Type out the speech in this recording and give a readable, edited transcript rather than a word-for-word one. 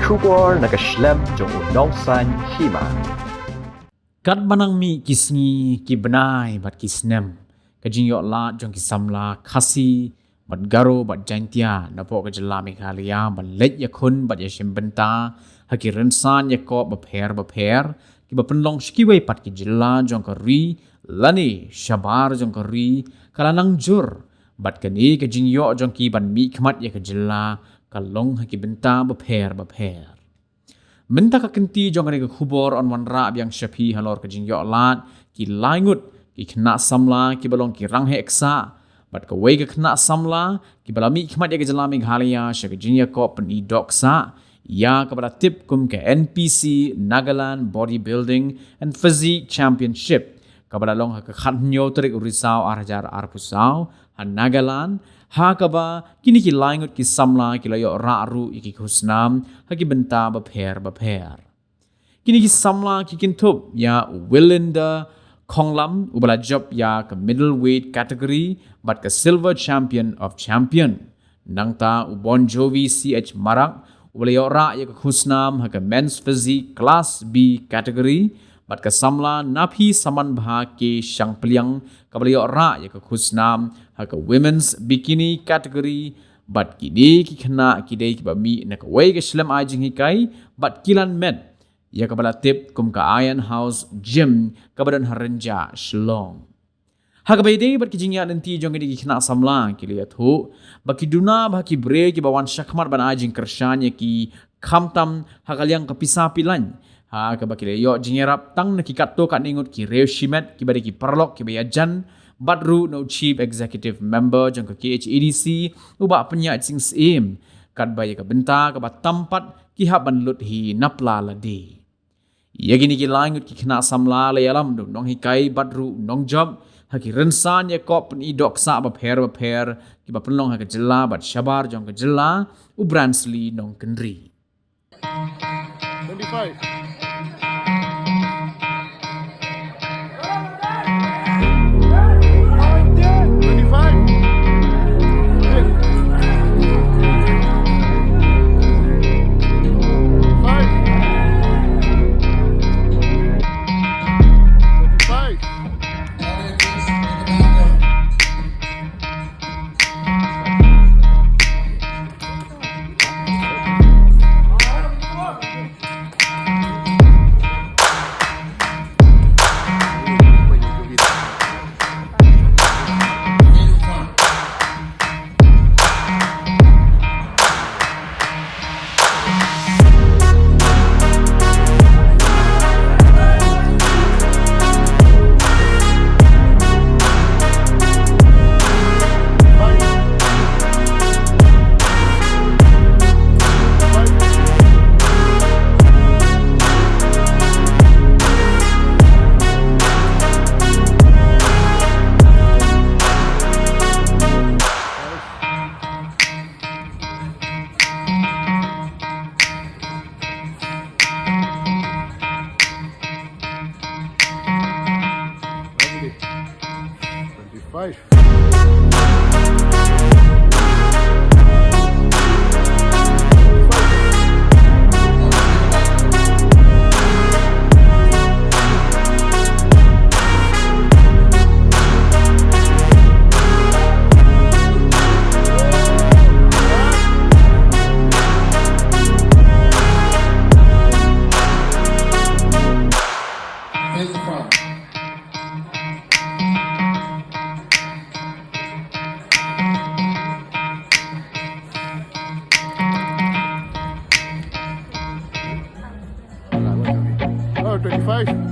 Shubor nakaslem jong unongsan Hima. Kat banang mi kisngi ki benai bat kisnem. Kajing yok la jong ki Samla khasi bat garo bat jantia napo ka Jylla Meghalaya bat let Ïakhun bat yashim benta haki rensan yakop baper ki bapenlong shkiwei pat ki Jylla jong ka ri lani shabar jong ka ri kalanang jur bat kani kajing yok jong ki ban Mihkhmat ya ka Jylla kalong haki benta baper. Menta ka kenti jong ka khubor on wan ra yang shapi halor kajing yok lat ki laingut ki kena Samla ki balong ki rang heksa bat ka wei ka kena Samla ki bala Mihkhmat ya ka Jylla Meghalaya sya ka jinya ko penidok sa ya kepada tip kum ke NPC Nagaland Bodybuilding and Physique Championship kepada long ha ka khatnyo trik urisau arjar arpusau ha Nagaland ha kaba kini ki laingut ki Samla ki layo ra ru iki khusnam ha ki benta baper kini ki Samla ki kintup ya Willinda Konglam ubala job ya ke middleweight category bat ke silver champion of champion nangta ubon jovi CH marak ubala yo ra ya ke khusnam ha ke men's physique class B category bat ke Samla napi saman bha ke shang pliang kabala yo ra ya ke khusnam ha ke women's bikini category bat kidi ki khana kidei ki ba mi na ke wei ke slam ajing hikai bat kilan met ya kabala tip kum ka Iron House Gym kabadan harenja Shillong. Hakabai dei bat kijingya nanti jong ki khna Samla ki liat hu baki Duna baki bre ki bawan Mihkhmat ban ajing Kyrshan ya ki khamtam hakaliang kapisa pilan ha ka baki le yo jingerap tang na ki katto ka ningut ki reshimet ki bari ki perlok ki bayajan badru no chief executive member jong ka KHEDC uba penya sing sim kat baya ka benta ka batampat ki haban lut hi napla ladi. Ya gini ki langut ki khna Samla le alam du nong hikai badru nong job haki rensan ya kop ni dok sa baper ki ba penlong ha ka Jylla bat shabar jong ka Jylla ubransli nong kendri 25 25